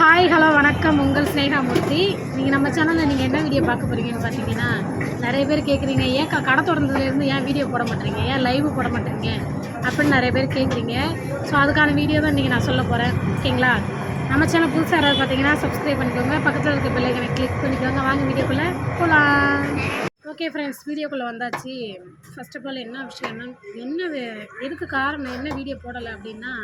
Hi hello வணக்கம். உங்கள் ஸ்னேகாமூர்த்தி. நீங்கள் நம்ம சேனலில் நீங்கள் என்ன வீடியோ பார்க்க போகிறீங்கன்னு பார்த்தீங்கன்னா, நிறைய பேர் கேட்குறீங்க, ஏன் கடை திறந்ததுலேருந்து ஏன் வீடியோ போட மாட்டேறீங்க, ஏன் லைவ் போட மாட்டேறீங்க அப்படின்னு நிறைய பேர் கேட்குறீங்க. ஸோ அதுக்கான வீடியோ தான் நீங்கள் நான் சொல்ல போகிறேன். ஓகேங்களா? நம்ம சேனல் புதுசாக யாராவது பார்த்தீங்கன்னா சப்ஸ்கிரைப் பண்ணிக்கோங்க, பக்கத்தில் இருக்க பெல் ஐக்கனை கிளிக் பண்ணிக்கோங்க. வாங்க வீடியோக்குள்ளே போகலாம். ஓகே ஃப்ரெண்ட்ஸ், வீடியோக்குள்ளே வந்தாச்சு. ஃபர்ஸ்ட் ஆஃப் ஆல் என்ன விஷயம்னா, எதுக்கு காரணம் என்ன வீடியோ போடலை அப்படின்னா,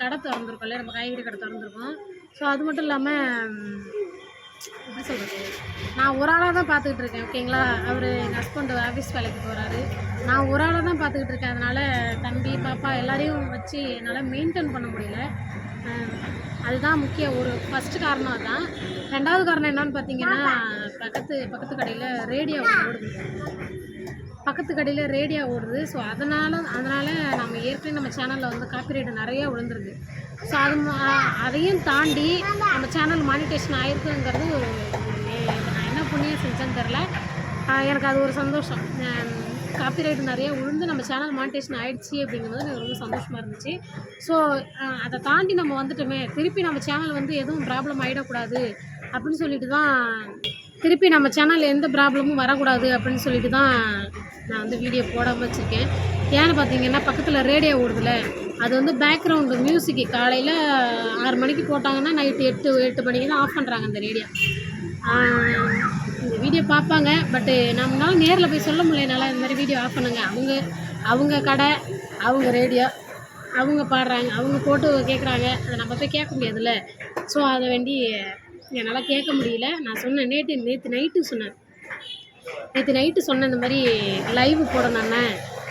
கடை திறந்துருக்கோம்ல, நம்ம காய்கறி கடை திறந்துருக்கோம். ஸோ அது மட்டும் இல்லாமல் எப்படி சொல்கிறது, நான் ஒரு ஆளாக தான் பார்த்துக்கிட்டு இருக்கேன். ஓகேங்களா? அவர் எங்கள் ஹஸ்பண்ட் ஆஃபீஸ் வேலைக்கு போகிறாரு, நான் ஒரு ஆளாக தான் பார்த்துக்கிட்டு இருக்கேன். அதனால் தம்பி பாப்பா எல்லாரையும் வச்சு என்னால் மெயின்டைன் பண்ண முடியல. அதுதான் முக்கிய ஒரு ஃபஸ்ட்டு காரணம். அதுதான். ரெண்டாவது காரணம் என்னன்னு பார்த்தீங்கன்னா, பக்கத்து கடையில் ரேடியோ ஓடுது. ஸோ அதனால் நம்ம ஏற்கனவே நம்ம சேனலில் வந்து காப்பிரைட் நிறையா விழுந்துருக்கு. ஸோ அதையும் தாண்டி நம்ம சேனல் மானிட்டேஷன் ஆகிருக்குங்கிறது நான் என்ன புண்ணியம் செஞ்சேன்னு தெரில. எனக்கு அது ஒரு சந்தோஷம். காப்பிரைட் நிறைய விழுந்து நம்ம சேனல் மானிட்டேஷன் ஆகிடுச்சி அப்படிங்கும்போது எனக்கு ரொம்ப சந்தோஷமாக இருந்துச்சு. ஸோ அதை தாண்டி நம்ம வந்துட்டோமே, திருப்பி நம்ம சேனல் வந்து எதுவும் ப்ராப்ளம் ஆகிடக்கூடாது அப்படின்னு சொல்லிட்டு தான், திருப்பி நம்ம சேனலில் எந்த ப்ராப்ளமும் வரக்கூடாது அப்படின்னு சொல்லிட்டு தான் நான் வந்து வீடியோ போடாமல் வச்சுருக்கேன். ஏன்னு பார்த்தீங்கன்னா, பக்கத்தில் ரேடியோ ஓடுதுல, அது வந்து பேக்ரவுண்டு மியூசிக்கு காலையில் 6 மணிக்கு போட்டாங்கன்னா நைட்டு 8 மணிக்கு தான் ஆஃப் பண்ணுறாங்க அந்த ரேடியோ. இந்த வீடியோ பார்ப்பாங்க, பட்டு நம்மளால நேரில் போய் சொல்ல முடியலனால இந்த மாதிரி வீடியோ ஆஃப் பண்ணுங்க. அவங்க கடை, அவங்க ரேடியோ, அவங்க பாடுறாங்க, அவங்க போட்டு கேட்குறாங்க, அதை நம்ம போய் கேட்க முடியாதுல்ல. ஸோ அதை வேண்டி என்னால் கேட்க முடியல. நான் சொன்னேன், நேற்று நைட்டு சொன்னேன், இந்த மாதிரி லைவ் போடணுண்ணே,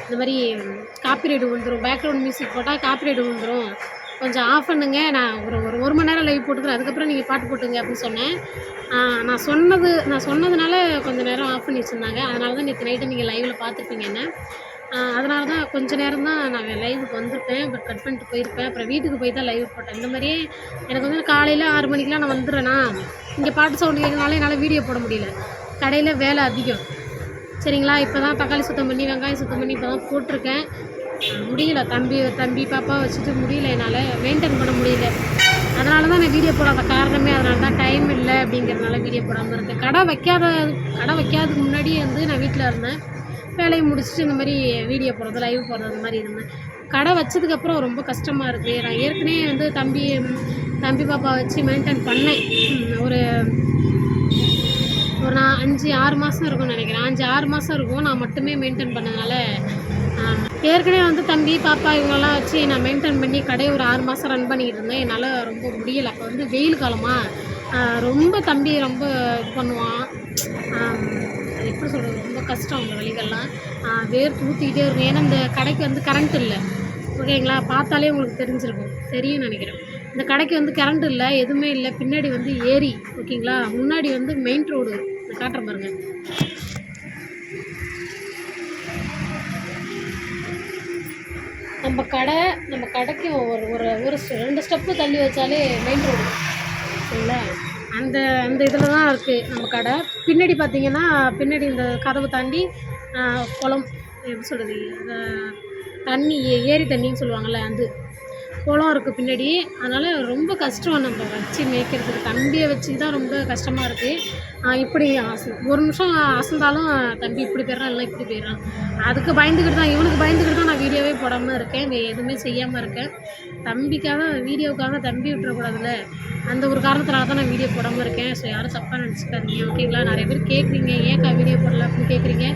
இந்த மாதிரி காப்பிரைட் விழுந்துடும், பேக்ரவுண்ட் மியூசிக் போட்டால் காப்பிரைட் விழுந்துடும், கொஞ்சம் ஆஃப் பண்ணுங்க, நான் ஒரு மணி நேரம் லைவ் போட்டுக்கிறேன், அதுக்கப்புறம் நீங்கள் பாட்டு போட்டுங்க அப்படின்னு சொன்னேன். நான் சொன்னதுனால கொஞ்சம் நேரம் ஆஃப் பண்ணி வச்சுருந்தாங்க. அதனால தான் நேற்று நைட்டு நீங்கள் லைவில் பார்த்துருப்பீங்க என்ன. அதனால தான் கொஞ்சம் நேரம் தான் நான் லைவுக்கு வந்திருப்பேன், பட் கட் பண்ணிட்டு போயிருப்பேன். அப்புறம் வீட்டுக்கு போய் தான் லைவ் போட்டேன். இந்த மாதிரியே எனக்கு வந்து காலையில் 6 மணிக்கெலாம் நான் வந்துடுறேன்னா, இங்கே பாட்டு சவுண்டு கேட்கறதுனால என்னால் வீடியோ போட முடியல. கடையில் வேலை அதிகம். சரிங்களா? இப்போ தான் தக்காளி சுத்தம் பண்ணி வெங்காயம் சுத்தம் பண்ணி இப்போ தான் போட்டிருக்கேன். முடியல, தம்பி பாப்பா வச்சுட்டு முடியல, என்னால் மெயின்டைன் பண்ண முடியல. அதனால தான் நான் வீடியோ போடாத காரணமே அதனால தான். டைம் இல்லை அப்படிங்கிறதுனால வீடியோ போடாமல் இருக்கேன். கடை வைக்காததுக்கு முன்னாடியே வந்து நான் வீட்டில் இருந்தேன். வேலையை முடிச்சுட்டு இந்த மாதிரி வீடியோ போடுறது, லைவ் போடுறது அந்த மாதிரி இருந்தேன். கடை வச்சதுக்கப்புறம் ரொம்ப கஷ்டமாக இருக்குது. நான் ஏற்கனவே வந்து தம்பி பாப்பா வச்சு மெயின்டைன் பண்ணேன். ஒரு 5-6 மாதம் இருக்கும்னு நினைக்கிறேன். 5-6 மாதம் இருக்கும். நான் மட்டுமே மெயின்டைன் பண்ணதுனால, ஏற்கனவே வந்து தம்பி பாப்பா இவங்கெல்லாம் வச்சு நான் மெயின்டைன் பண்ணி கடையை ஒரு 6 மாதம் ரன் பண்ணிக்கிட்டு இருந்தேன். என்னால் ரொம்ப முடியலை. அப்போ வந்து வெயில் காலமாக ரொம்ப தம்பி ரொம்ப இது பண்ணுவான். அது எப்படி சொல்கிறது, ரொம்ப கஷ்டம் அந்த வழிகள்லாம். வேர்த்து ஊற்றிக்கிட்டே இருக்கும். ஏன்னா இந்த கடைக்கு வந்து கரண்ட் இல்லை. ஓகேங்களா? பார்த்தாலே உங்களுக்கு தெரியும் நினைக்கிறேன். இந்த கடைக்கு வந்து கரண்ட் இல்லை, எதுவுமே இல்லை. பின்னாடி வந்து ஏரி. ஓகேங்களா? முன்னாடி வந்து மெயின் ரோடு. காட்டுறேன் பாருங்க. நம்ம கடைக்கு ஒரு 2 ஸ்டெப்பு தள்ளி வச்சாலே மெயின் ரோடு. சரிங்களா? அந்த இதில் தான் இருக்குது நம்ம கடை. பின்னாடி பார்த்தீங்கன்னா, பின்னாடி இந்த கதவை தாண்டி குளம், எப்படி சொல்கிறது, தண்ணி, ஏரி தண்ணின்னு சொல்லுவாங்கள்ல, அந்த குளம் இருக்குது பின்னாடி. அதனால் ரொம்ப கஷ்டம் நம்ம வச்சு மேய்க்கிறதுக்கு. தம்பியை வச்சு தான் ரொம்ப கஷ்டமாக இருக்குது. இப்படி ஒரு நிமிஷம் அசந்தாலும் தம்பி இப்படி போயிடுறான், இல்லை இப்படி போயிடுறான். அதுக்கு பயந்துக்கிட்டு தான், இவனுக்கு பயந்துக்கிட்டு தான் நான் வீடியோவே போடாமல் இருக்கேன், எதுவுமே செய்யாமல் இருக்கேன். வீடியோவுக்காக தம்பி விட்டுறக்கூடாதுல்ல, அந்த ஒரு காரணத்தினால தான் நான் வீடியோ போடாமல் இருக்கேன். ஸோ யாரும் தப்பாக நினச்சிக்காதீங்க. ஓகேங்களா? நிறைய பேர் கேட்குறீங்க, ஏன்க்கா வீடியோ போடல அப்படின்னு கேட்குறீங்க.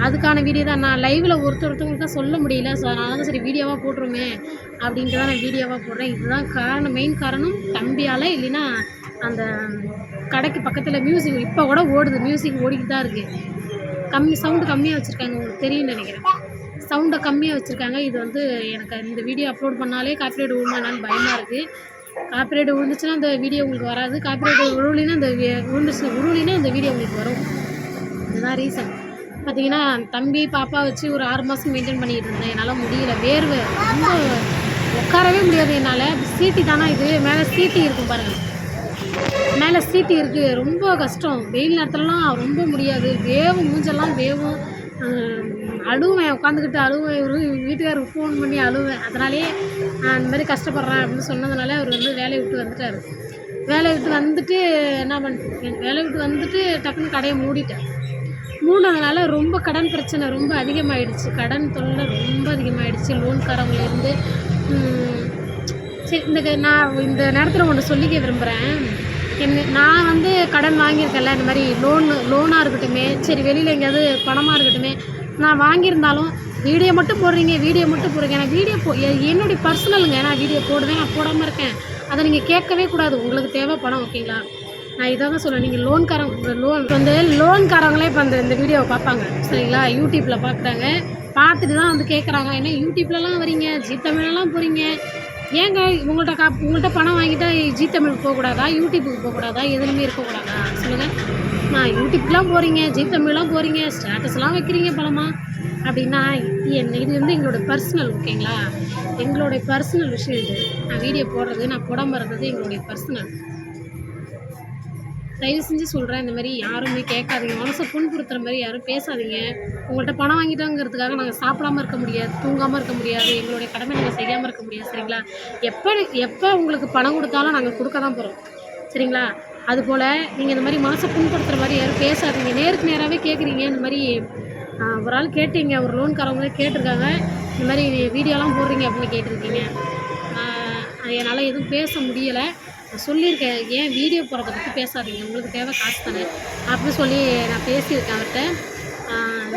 அதுக்கான வீடியோ தான். நான் லைவில் ஒருத்தவங்களுக்கு தான் சொல்ல முடியல. ஸோ அதனால தான் சரி வீடியோவாக போட்டுருமே அப்படின்ட்டு தான் நான் வீடியோவாக போடுறேன். இதுதான் காரணம், மெயின் காரணம். தம்பியால். இல்லைன்னா அந்த கடைக்கு பக்கத்தில் மியூசிக் இப்போ கூட ஓடுது, மியூசிக் ஓடிக்கிட்டு தான் இருக்குது. சவுண்டு கம்மியாக வச்சுருக்காங்க, உங்களுக்கு தெரியும்னு நினைக்கிறேன். சவுண்டை கம்மியாக வச்சுருக்காங்க. இது வந்து எனக்கு இந்த வீடியோ அப்லோட் பண்ணாலே காப்பிரைட் விழுமானான்னு பயமாக இருக்குது. காப்பிரைட் விழுந்துச்சுன்னா இந்த வீடியோ உங்களுக்கு வராது. காப்பிரைட் உருளினா இந்த வீடியோ உங்களுக்கு வரும். இதுதான் ரீசன். பார்த்தீங்கன்னா, தம்பி பாப்பா வச்சு ஒரு 6 மாதம் மெயின்டைன் பண்ணிக்கிட்டு இருந்தேன். என்னால் முடியல. வேர்வை ரொம்ப, உட்காரவே முடியாது என்னால். சீட்டி தானே இது, மேலே சீட்டி இருக்கும் பாருங்கள், மேலே சீட்டி இருக்குது. ரொம்ப கஷ்டம். வெயில் நேரத்துலலாம் ரொம்ப முடியாது. மூஞ்செல்லாம் வேவும். அழுவேன், உட்காந்துக்கிட்டு அழுவேன். வீட்டுக்காரருக்கு ஃபோன் பண்ணி அழுவேன். அதனாலேயே நான் இந்த மாதிரி கஷ்டப்படுறேன் அப்படின்னு சொன்னதுனால அவர் வந்து வேலையை விட்டு வந்துட்டார். வேலையை விட்டு வந்துட்டு என்ன பண்ணிட்டேன், வேலையை விட்டு வந்துட்டு டக்குன்னு கடையை மூடிட்டேன். மூணாதனால ரொம்ப கடன் பிரச்சனை ரொம்ப அதிகமாகிடுச்சு, கடன் தொல்லை ரொம்ப அதிகமாகிடுச்சு லோன்காரவங்கலேருந்து. சரி, நான் இந்த நேரத்தில் ஒன்று சொல்லிக்க விரும்புகிறேன். நான் வந்து கடன் வாங்கியிருக்கேன்ல, இந்த மாதிரி லோனாக இருக்கட்டுமே, சரி வெளியில் எங்கேயாவது பணமாக இருக்கட்டுமே, நான் வாங்கியிருந்தாலும் வீடியோ மட்டும் போடுறீங்க நான் வீடியோ என்னுடைய பர்சனலுங்க, நான் வீடியோ போடுவேன், நான் போடாமல் இருக்கேன். அதை நீங்கள் கேட்கவே கூடாது. உங்களுக்கு தேவை பணம், ஓகேங்களா? நான் இதை தான் சொல்லுவேன். நீங்கள் லோன்காரங்களே இப்போ இந்த வீடியோவை பார்ப்பாங்க, சரிங்களா? யூடியூப்பில் பார்க்குறாங்க, பார்த்துட்டு தான் வந்து கேட்குறாங்க, ஏன்னா யூடியூப்லலாம் வரீங்க, ஜீ தமிழெல்லாம் போகிறீங்க, ஏங்க உங்கள்கிட்ட பணம் வாங்கிட்டா ஜீ தமிழுக்கு போகக்கூடாதா, யூடியூப்புக்கு போகக்கூடாதா, எதுலையுமே இருக்கக்கூடாதா சொல்லுங்கள்? நான் யூடியூப்லாம் போகிறீங்க, ஜீ தமிழ்லாம் போகிறீங்க, ஸ்டேட்டஸ்லாம் வைக்கிறீங்க பணமா அப்படின்னா இது வந்து எங்களோட பர்சனல், ஓகேங்களா? எங்களுடைய பர்சனல் விஷயம் இது. நான் வீடியோ போடுறது, நான் போடாமல் இருந்தது எங்களுடைய பர்சனல். தயவு செஞ்சு சொல்கிறேன், இந்த மாதிரி யாருமே கேட்காதீங்க, மனசை புண்படுத்துகிற மாதிரி யாரும் பேசாதீங்க. உங்கள்கிட்ட பணம் வாங்கிட்டோங்கிறதுக்காக நாங்கள் சாப்பிடாமல் இருக்க முடியாது, தூங்காமல் இருக்க முடியாது, எங்களுடைய கடமை நாங்கள் செய்யாமல் இருக்க முடியாது, சரிங்களா? எப்போ உங்களுக்கு பணம் கொடுத்தாலும் நாங்கள் கொடுக்க தான் போகிறோம், சரிங்களா? அதுபோல் நீங்கள் இந்த மாதிரி மனசை புண்படுத்துகிற மாதிரி யாரும் பேசாதீங்க. நேருக்கு நேராகவே கேட்குறீங்க. இந்த மாதிரி ஒரு ஆள் கேட்டீங்க, ஒரு லோன்காரவங்களே கேட்டிருக்காங்க, இந்த மாதிரி வீடியோலாம் போடுறீங்க அப்படின்னு கேட்டிருக்கீங்க. என்னால் எதுவும் பேச முடியலை. நான் சொல்லியிருக்கேன், ஏன் வீடியோ போடுறத பற்றி பேசாதீங்க, உங்களுக்கு தேவை காசு தானே அப்படின்னு சொல்லி நான் பேசியிருக்கேன் அவர்கிட்ட.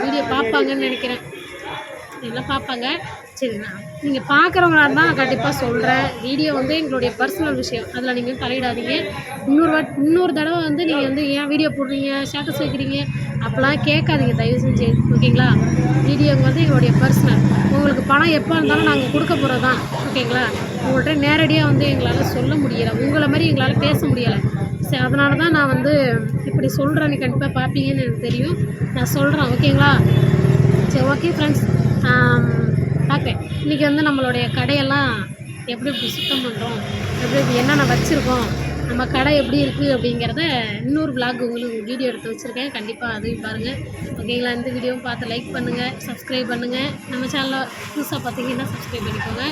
வீடியோ பார்ப்பாங்கன்னு நினைக்கிறேன், எல்லாம் பார்ப்பாங்க. சரிண்ணா, நீங்கள் பார்க்குறவங்களா இருந்தால் கண்டிப்பாக சொல்கிறேன். வீடியோ வந்து எங்களுடைய பர்சனல் விஷயம், அதில் நீங்கள் தலையிடாதீங்க. இன்னொரு தடவை வந்து நீங்கள் வந்து ஏன் வீடியோ போடுறீங்க, ஸ்டேட்டஸ் வைக்கிறீங்க அப்போலாம் கேட்காதீங்க தயவு செஞ்சு, ஓகேங்களா? வீடியோ வந்து எங்களுடைய பர்சனல். உங்களுக்கு பணம் எப்போ இருந்தாலும் நாங்கள் கொடுக்க போகிறது தான், ஓகேங்களா? உங்கள்கிட்ட நேரடியாக வந்து எங்களால் சொல்ல முடியலை, உங்களை மாதிரி எங்களால் பேச முடியலை. சரி, அதனால தான் நான் வந்து இப்படி சொல்கிறேன். நீ கண்டிப்பாக பார்ப்பீங்கன்னு எனக்கு தெரியும், நான் சொல்கிறேன், ஓகேங்களா? சரி, ஓகே ஃப்ரெண்ட்ஸ், பார்க்குறேன். இன்றைக்கி வந்து நம்மளுடைய கடையெல்லாம் எப்படி சுத்தம் பண்ணுறோம், எப்படி என்னென்ன வச்சுருக்கோம், நம்ம கடை எப்படி இருக்குது அப்படிங்கிறத இன்னொரு விளாக் உங்களுக்கு வீடியோ எடுத்து வச்சுருக்கேன், கண்டிப்பாக அதையும் பாருங்கள், ஓகேங்களா? இந்த வீடியோவும் பார்த்து லைக் பண்ணுங்கள், சப்ஸ்கிரைப் பண்ணுங்கள். நம்ம சேனலில் புதுசாக பார்த்தீங்கன்னா சப்ஸ்கிரைப் பண்ணிக்கோங்க.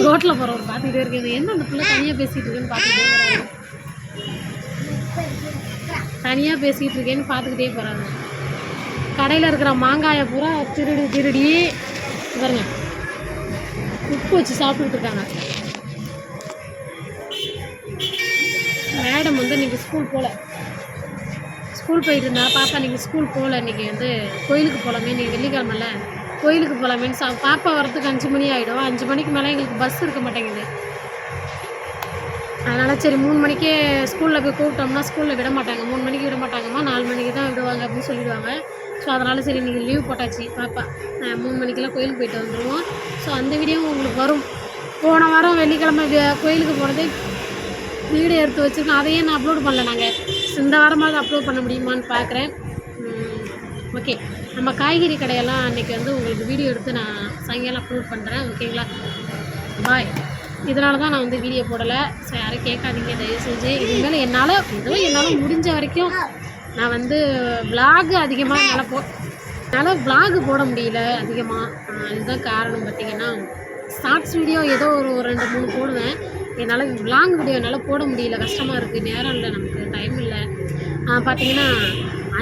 ரோட்டில் போகிறவங்க பார்த்துக்கிட்டே இருக்கேன், என்ன அந்த பிள்ளை தனியாக பேசிகிட்டு இருக்கேன்னு பார்த்துக்கிட்டே போகிறாங்க, தனியாக பேசிகிட்டு இருக்கேன்னு பார்த்துக்கிட்டே போகிறாங்க. கடையில் இருக்கிற மாங்காயை பூரா திருடி பாருங்க உப்பு வச்சு சாப்பிட்டுட்டு இருக்காங்க. மேடம் வந்து இன்றைக்கி ஸ்கூல் போயிட்டு இருந்தா, பாப்பா இன்றைக்கி ஸ்கூல் போகல, இன்றைக்கி வந்து கோயிலுக்கு போகலாமே, இன்றைக்கி வெள்ளிக்கிழமைல கோயிலுக்கு போகலாமேன்னு பாப்பா வரத்துக்கு 5 மணி ஆகிடும். 5 மணிக்கு மேலே எங்களுக்கு பஸ் இருக்க மாட்டேங்குது. அதனால் சரி 3 மணிக்கே ஸ்கூலில் போய் கூப்பிட்டோம்னா ஸ்கூலில் விட மாட்டாங்க, 3 மணிக்கு விட மாட்டாங்கம்மா, 4 மணிக்கு தான் விடுவாங்க அப்படின்னு சொல்லிடுவாங்க. ஸோ அதனால் சரி நீங்கள் லீவ் போட்டாச்சு, பாப்பா 3 மணிக்கெல்லாம் கோயிலுக்கு போயிட்டு வந்துடுவோம். ஸோ அந்த வீடியோவும் உங்களுக்கு வரும். போன வாரம் வெள்ளிக்கிழமை கோயிலுக்கு போனதே வீடியோ எடுத்து வச்சுருக்கோம், அதையே நான் அப்லோட் பண்ணல. நாங்கள் இந்த வாரமாவது அப்லோட் பண்ண முடியுமான்னு பார்க்குறேன். ஓகே, நம்ம காய்கறி கடையெல்லாம் அன்றைக்கி வந்து உங்களுக்கு வீடியோ எடுத்து நான் சாயங்காலம் அப்லோட் பண்ணுறேன், ஓகேங்களா? பாய். இதனால தான் நான் வந்து வீடியோ போடலை. ஸோ யாரும் கேட்காதீங்க தயவு செஞ்சு. இதுமாதிரி என்னால் முடிஞ்ச வரைக்கும் நான் வந்து விலாகு அதிகமாக என்னால் விலாகு போட முடியல அதிகமாக. இதுதான் காரணம். பார்த்திங்கன்னா ஷார்ட்ஸ் வீடியோ ஏதோ ஒரு 2-3 போடுவேன். என்னால் விலாங் வீடியோ என்னால் போட முடியல, கஷ்டமாக இருக்குது, நேரம் இல்லை, நமக்கு டைம் இல்லை. பார்த்திங்கன்னா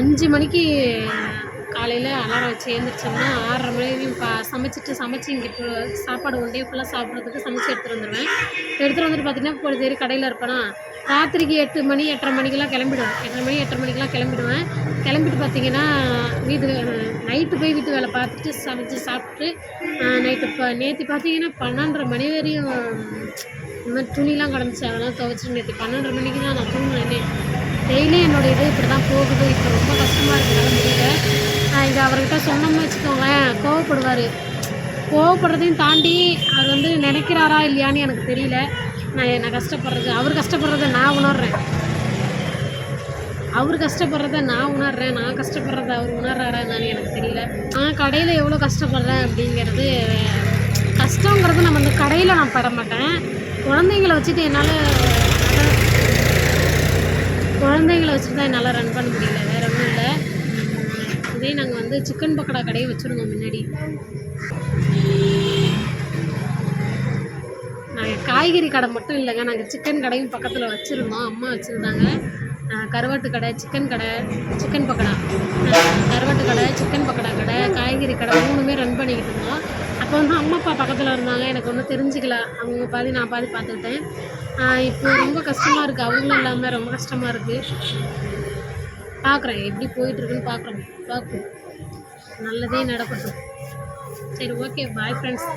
5 மணிக்கு காலையில் அலாரம் வச்சு எழுந்திரிச்சோம்னா 6:30 மணிக்கு சமைச்சு இங்கே இப்போ சாப்பாடு ஒன் டே ஃபுல்லாக சாப்பிட்றதுக்கு சமைச்சு எடுத்துகிட்டு வந்துடுவேன். எடுத்துகிட்டு வந்துட்டு பார்த்திங்கன்னா இப்போ சரி கடையில் இருப்பேனா, ராத்திரிக்கு 8 மணி 8:30 மணிக்கெல்லாம் கிளம்பிடுவேன். 8:30 மணி 8:30 மணிக்கெல்லாம் கிளம்பிடுவேன். கிளம்பிட்டு பார்த்திங்கன்னா நைட்டு போய் வீட்டு வேலை பார்த்துட்டு சமைச்சு சாப்பிட்டு நேற்று பார்த்திங்கன்னா 12:30 மணி வரையும் இந்த மாதிரி துணிலாம் கிடந்துச்சு, அதெல்லாம் துவைச்சிட்டு நேற்று 12:30 மணிக்கு தான் நான் தூங்கினேனே. டெய்லியும் என்னோடய இது இப்படி தான் போகுது. இப்போ ரொம்ப கஷ்டமாக இருக்கிறனால முடியல. நான் இதை அவர்கிட்ட சொன்னோம்னு வச்சுக்கோங்களேன், கோவப்படுவார். கோவப்படுறதையும் தாண்டி அவர் வந்து நினைக்கிறாரா இல்லையான்னு எனக்கு தெரியல. நான் கஷ்டப்படுறது, அவர் கஷ்டப்படுறத நான் உணர்றேன், அவர் கஷ்டப்படுறத நான் உணர்றேன், நான் கஷ்டப்படுறத அவர் உணர்றாரான்னு எனக்கு தெரியல. நான் கடையில் எவ்வளோ கஷ்டப்படுறேன் அப்படிங்கிறது, கஷ்டங்கிறது நம்ம அந்த கடையில் நான் பட மாட்டேன். குழந்தைங்களை வச்சுட்டு தான் என்னால் ரன் பண்ண முடியல, வேறு ஒன்றும் இல்லை. இதே நாங்கள் வந்து சிக்கன் பக்கோடா கடையை வச்சுருந்தோம் முன்னாடி. காய்கறி கடை மட்டும் இல்லைங்க, நாங்கள் சிக்கன் கடையும் பக்கத்தில் வச்சுருந்தோம். அம்மா வச்சுருந்தாங்க. கருவாட்டு கடை, சிக்கன் கடை, சிக்கன் பக்கோடா, கருவாட்டு கடை, சிக்கன் பக்கோடா கடை, காய்கறி கடை 3மே ரன் பண்ணிக்கிட்டு இருந்தோம். அப்போ வந்து அம்மா அப்பா பக்கத்தில் இருந்தாங்க. எனக்கு ஒன்றும் தெரிஞ்சுக்கல. அவங்க பாதி நான் பாதி பார்த்துக்கிட்டேன். இப்போ ரொம்ப கஷ்டமாக இருக்குது. அவங்களும் இல்லாமல் ரொம்ப கஷ்டமாக இருக்குது. பார்க்குறேன் எப்படி போயிட்டுருக்குன்னு பார்ப்போம். நல்லதே நடக்கட்டும். சரி, ஓகே, பாய் ஃப்ரெண்ட்ஸ்.